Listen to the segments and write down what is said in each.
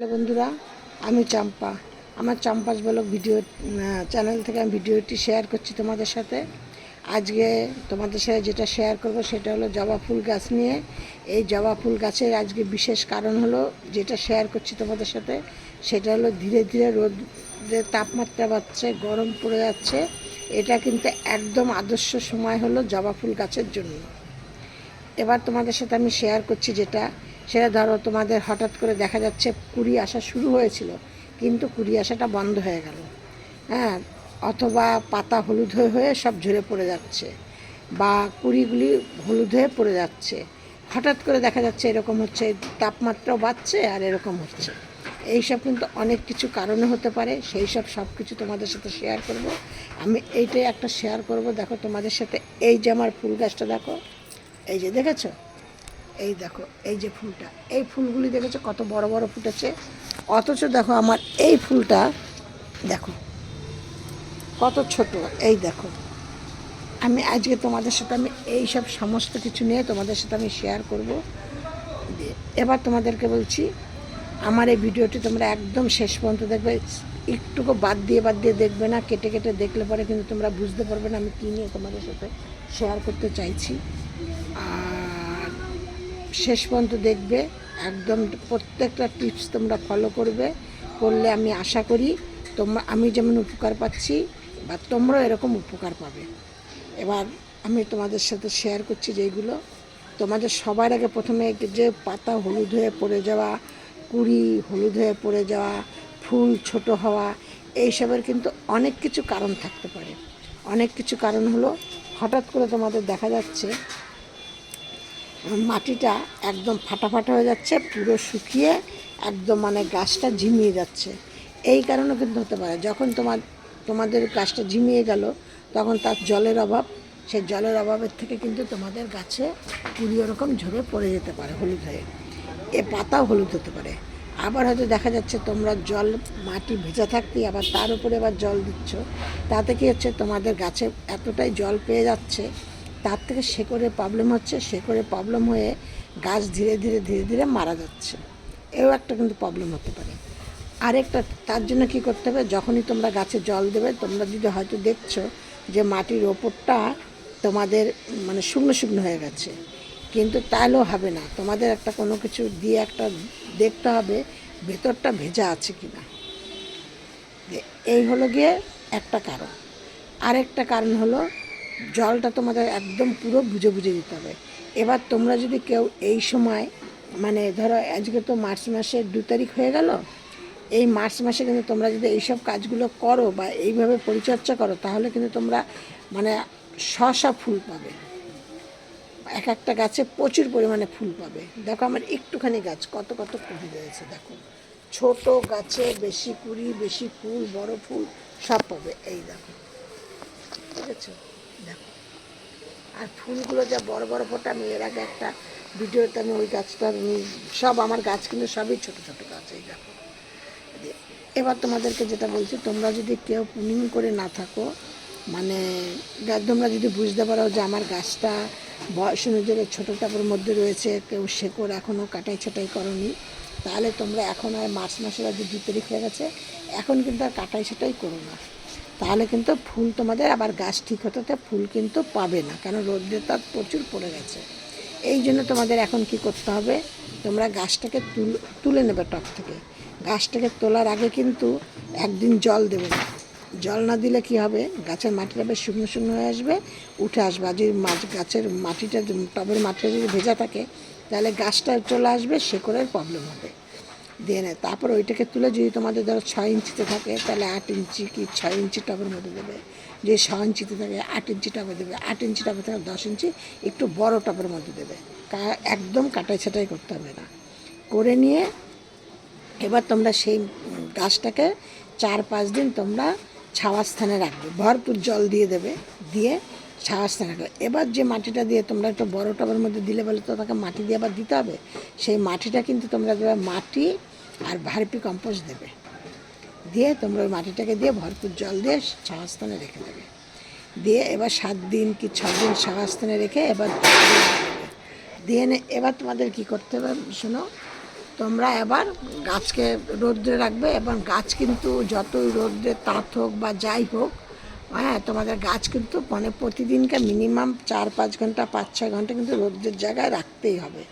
Hello বন্ধুরা, আমি চম্পা। আমার চম্পাস ব্লগ ভিডিও চ্যানেল থেকে আমি ভিডিওটি শেয়ার করছি তোমাদের সাথে। আজকে তোমাদের সাথে যেটা শেয়ার করব সেটা হলো জবা ফুল গাছ নিয়ে। এই জবা ফুল গাছের আজকে বিশেষ কারণ হলো, যেটা শেয়ার করছি তোমাদের সাথে সেটা হলো ধীরে ধীরে রোদের তাপমাত্রা বাড়ছে, গরম পড়ে যাচ্ছে। এটা কিন্তু একদম আদর্শ সময় হলো জবা ফুল গাছের জন্য। এবার তোমাদের সাথে আমি শেয়ার করছি সেটা ধরো তোমাদের হঠাৎ করে দেখা যাচ্ছে কুড়ি আসা শুরু হয়েছিল, কিন্তু কুড়ি আসাটা বন্ধ হয়ে গেল, হ্যাঁ, অথবা পাতা হলুদ হয়ে হয়ে সব ঝরে পড়ে যাচ্ছে, বা কুড়িগুলি হলুদ হয়ে পড়ে যাচ্ছে। হঠাৎ করে দেখা যাচ্ছে এরকম হচ্ছে, তাপমাত্রাও বাড়ছে আর এরকম হচ্ছে। এইসব কিন্তু অনেক কিছু কারণে হতে পারে, সেই সব কিছু তোমাদের সাথে শেয়ার করব। আমি এইটাই একটা শেয়ার করব। দেখো তোমাদের সাথে, এই যে আমার ফুল গাছটা দেখো, এই যে দেখেছো, এই দেখো এই যে ফুলটা, এই ফুলগুলি দেখেছো কত বড় বড় ফুটেছে। অথচ দেখো আমার এই ফুলটা দেখো কত ছোট। এই দেখো, আমি আজকে তোমাদের সাথে এই সব সমস্ত কিছু নিয়ে তোমাদের সাথে আমি শেয়ার করব। এবার তোমাদেরকে বলছি, আমার এই ভিডিওটি তোমরা একদম শেষ পর্যন্ত দেখবে, একটুকু বাদ দিয়ে দেখবে না। কেটে কেটে দেখলে পরে কিন্তু তোমরা বুঝতে পারবে না আমি কী নিয়ে তোমাদের সাথে শেয়ার করতে চাইছি। আর শেষ পর্যন্ত দেখবে, একদম প্রত্যেকটা টিপস তোমরা ফলো করলে আমি আশা করি আমি যেমন উপকার পাচ্ছি বা তোমরাও এরকম উপকার পাবে। এবার আমি তোমাদের সাথে শেয়ার করছি যেগুলো তোমাদের সবার আগে, প্রথমে যে পাতা হলুদ হয়ে পড়ে যাওয়া, কুড়ি হলুদ হয়ে পড়ে যাওয়া, ফুল ছোট হওয়া, এইসবের কিন্তু অনেক কিছু কারণ থাকতে পারে। অনেক কিছু কারণ হলো, হঠাৎ করে তোমাদের দেখা যাচ্ছে মাটিটা একদম ফাটা হয়ে যাচ্ছে, পুরো শুকিয়ে একদম মানে গাছটা ঝিমিয়ে যাচ্ছে। এই কারণে কিন্তু হতে পারে, যখন তোমাদের গাছটা ঝিমিয়ে গেল তখন তার জলের অভাব, সেই জলের অভাবের থেকে কিন্তু তোমাদের গাছে কুড়ি ওরকম ঝরে পড়ে যেতে পারে হলুদ হয়ে, পাতাও হলুদ হতে পারে। আবার হয়তো দেখা যাচ্ছে তোমরা মাটি ভেজা থাকতেই আবার তার উপরে আবার জল দিচ্ছ, তাতে কী হচ্ছে, তোমাদের গাছে এতটাই জল পেয়ে যাচ্ছে, তার থেকে শেকড়ের প্রবলেম হচ্ছে, শেকড়ের প্রবলেম হয়ে গাছ ধীরে ধীরে মারা যাচ্ছে। এও একটা কিন্তু প্রবলেম হতে পারে। আরেকটা, তার জন্য কী করতে হবে, যখনই তোমরা গাছে জল দেবে, তোমরা যদি হয়তো দেখছো যে মাটির ওপরটা তোমাদের মানে শুকনো হয়ে গেছে, কিন্তু তাহলেও হবে না, তোমাদের একটা কোনো কিছু দিয়ে একটা দেখতে হবে ভেতরটা ভেজা আছে কি না। এই হলো গিয়ে একটা কারণ। আরেকটা কারণ হলো, জলটা তোমাদের একদম পুরো বুঝে দিতে হবে। এবার তোমরা যদি কেউ এই সময়, মানে ধরো আজকে তো মার্চ মাসের 2 তারিখ হয়ে গেল, এই মার্চ মাসে কিন্তু তোমরা যদি এইসব কাজগুলো করো বা এইভাবে পরিচর্যা করো, তাহলে কিন্তু তোমরা মানে ফুল পাবে। এক একটা গাছে প্রচুর পরিমাণে ফুল পাবে। দেখো আমার একটুখানি গাছ কত কুড়ি রয়েছে, দেখো ছোট গাছে বেশি কুড়ি, বেশি ফুল, বড় ফুল সব পাবে। এই দেখো, ঠিক আছে, দেখো, আর ফুলগুলো যা বড় ফোটা, আমি এর আগে একটা ভিডিওতে আমি ওই গাছটা, সব আমার গাছ কিন্তু সবই ছোট গাছ। এই দেখো, এবার তোমাদেরকে যেটা বলছি, তোমরা যদি কেউ পুনিং করে না থাকো, মানে তোমরা যদি বুঝতে পারো যে আমার গাছটা বয়স অনুযায়ী ছোটো টাপের মধ্যে রয়েছে, কেউ শেকড় এখনও কাটাই ছাটাই করনি, তাহলে তোমরা এখন আর মার্চ মাসের আজ 2 তারিখ হয়ে গেছে, এখন কিন্তু আর কাটাই ছাটাই করো না। তাহলে কিন্তু ফুল তোমাদের আবার গাছ ঠিক হতে ফুল কিন্তু পাবে না, কারণ রোদ্রে তার প্রচুর পড়ে গেছে। এই জন্য তোমাদের এখন কি করতে হবে, তোমরা গাছটাকে তুলে নেবে টব থেকে। গাছটাকে তোলার আগে কিন্তু একদিন জল দেবে না। জল না দিলে কি হবে, গাছের মাটিটা বেশ শুকনো হয়ে আসবে, উঠে আসবে। আর যদি গাছের মাটিটা, টবের মাটিটা যদি ভেজা থাকে, তাহলে গাছটা চলে আসবে, শেকড়ের প্রবলেম হবে। দিয়ে নেয়, তারপর ওইটাকে তুলে, যদি তোমাদের ধরো 6 ইঞ্চিতে থাকে, তাহলে 8 ইঞ্চি কি 6 ইঞ্চি টবের মধ্যে দেবে। যদি 6 ইঞ্চিতে থাকে 8 ইঞ্চি টবে দেবে, 8 ইঞ্চি টবে থাকে 10 ইঞ্চি একটু বড় টবের মধ্যে দেবে। একদম কাটাই ছাটাই করতে হবে না। করে নিয়ে এবার তোমরা সেই গাছটাকে 4-5 দিন তোমরা ছাওয়ার স্থানে রাখবে, ভরপুর জল দিয়ে দেবে, দিয়ে ছাওয়ার স্থানে রাখবে। এবার যে মাটিটা দিয়ে তোমরা একটু বড় টবের মধ্যে দিলে, বলে তো তাকে মাটি দিয়ে আবার দিতে হবে, সেই মাটিটা কিন্তু তোমরা দেবে মাটি আর ভার্মি কম্পোস্ট দেবে, দিয়ে তোমরা ওই মাটিটাকে দিয়ে ভরপুর জল দিয়ে ছাওয়ার স্থানে রেখে দেবে। দিয়ে এবার 7 দিন কি 6 দিন ছাওয়ার স্থানে রেখে এবার দিয়ে এবার তোমাদের কী করতে হবে শোনো, তোমরা এবার গাছকে রোদ্রে রাখবে, এবং গাছ কিন্তু যতই রোদ্রে তাপ হোক বা যাই হোক, হ্যাঁ, তোমাদের গাছ কিন্তু মানে প্রতিদিনকে মিনিমাম 4-5 ঘন্টা 5-6 ঘন্টা কিন্তু রোদ্রের জায়গায় রাখতেই হবে।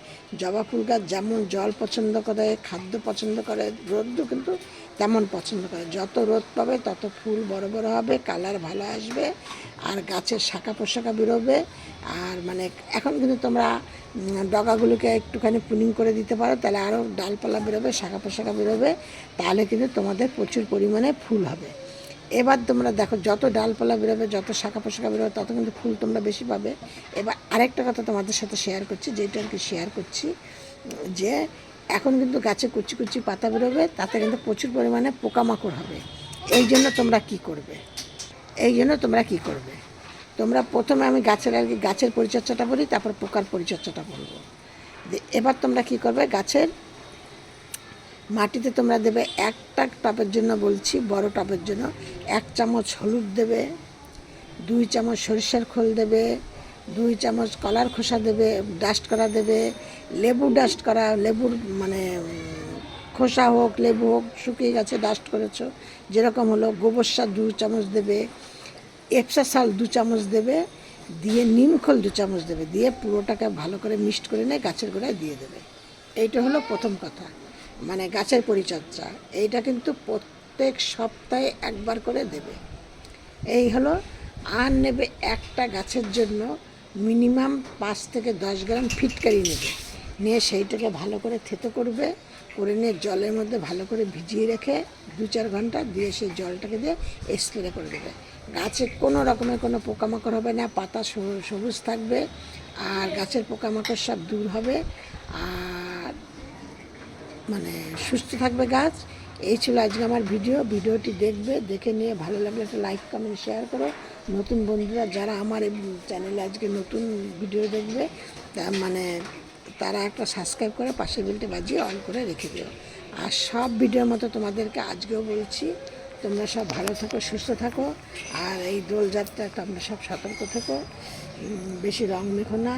জবা ফুল গাছ যেমন জল পছন্দ করে, খাদ্য পছন্দ করে, রোদ্রও কিন্তু তেমন পছন্দ করে। যত রোদ পাবে তত ফুল বড় বড় হবে, কালার ভালো আসবে, আর গাছের শাখা পোশাখা বেরোবে। আর মানে এখন কিন্তু তোমরা ডগাগুলোকে একটুখানি পুনিং করে দিতে পারো, তাহলে আরও ডালপালা বেরোবে, শাখা পোশাখা বেরোবে, তাহলে কিন্তু তোমাদের প্রচুর পরিমাণে ফুল হবে। এবার তোমরা দেখো, যত ডালপালা বেরোবে, যত শাখা পোশাখা বেরোবে, তত কিন্তু ফুল তোমরা বেশি পাবে। এবার আরেকটা কথা তোমাদের সাথে শেয়ার করছি, যেটা আর কি শেয়ার করছি, যে এখন কিন্তু গাছে কুচি কুচি পাতা বেরোবে, তাতে কিন্তু প্রচুর পরিমাণে পোকামাকড় হবে। এই জন্য তোমরা কি করবে, তোমরা প্রথমে আমি গাছের পরিচর্যাটা বলি, তারপর পোকার পরিচর্যাটা বলবো। এবার তোমরা কি করবে, গাছের মাটিতে তোমরা দেবে একটা টবের জন্য বলছি, বড় টবের জন্য 1 চামচ হলুদ দেবে, 2 চামচ সরিষার খোল দেবে, 2 চামচ কলার খোসা দেবে, ডাস্ট করা দেবে, লেবুর মানে খোসা হোক, লেবু হোক, শুকিয়ে গেছে ডাস্ট করেছো যেরকম হলো, গোবর সার 2 চামচ দেবে, এপসা সাল 2 চামচ দেবে, দিয়ে নিমখোল 2 চামচ দেবে, দিয়ে পুরোটাকে ভালো করে মিক্সড করে নিয়ে গাছের গোড়ায় দিয়ে দেবে। এইটা হলো প্রথম কথা, মানে গাছের পরিচর্যা। এইটা কিন্তু প্রত্যেক সপ্তাহে একবার করে দেবে। এই হলো। আর নেবে একটা গাছের জন্য মিনিমাম 5 থেকে 10 গ্রাম ফিটকারি নেবে, নিয়ে সেইটাকে ভালো করে থেতো করে নিয়ে জলের মধ্যে ভালো করে ভিজিয়ে রেখে 2-4 ঘন্টা দিয়ে সেই জলটাকে দিয়ে স্প্রে করে দেবে। গাছে কোনো রকমের কোনো পোকামাকড় হবে না, পাতা সবুজ থাকবে, আর গাছের পোকামাকড় সব দূর হবে, আর মানে সুস্থ থাকবে গাছ। এই ছিল আজকে আমার ভিডিওটি দেখবে, দেখে নিয়ে ভালো লাগলে একটা লাইক কমেন্ট শেয়ার করো। নতুন বন্ধুরা যারা আমার এই চ্যানেলে আজকে নতুন ভিডিও দেখবে, মানে তারা একটা সাবস্ক্রাইব করে পাশে বেলটা বাজিয়ে অন করে রেখে দিও। আর সব ভিডিওর মতো তোমাদেরকে আজকেও বলছি, তোমরা সব ভালো থাকো, সুস্থ থাকো, আর এই দোলযাত্রা তোমরা সব সতর্ক থেকো, বেশি রং মেখো না,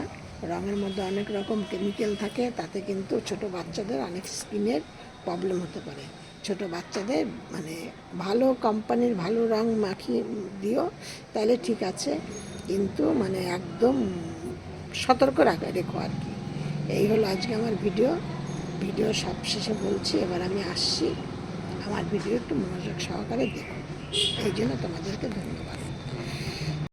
রঙের মধ্যে অনেক রকম কেমিক্যাল থাকে, তাতে কিন্তু ছোট বাচ্চাদের অনেক স্কিনের প্রবলেম হতে পারে। ছোট বাচ্চাদের মানে ভালো কোম্পানির ভালো রং মাখিয়ে দিও, তাহলে ঠিক আছে, কিন্তু মানে একদম সতর্ক রেখো আর কি। এই হলো আজকে আমার ভিডিও সব শেষে বলছি। এবার আমি আসছি, আমার ভিডিও একটু মনোযোগ সহকারে দেখো, এই জন্য তোমাদেরকে ধন্যবাদ।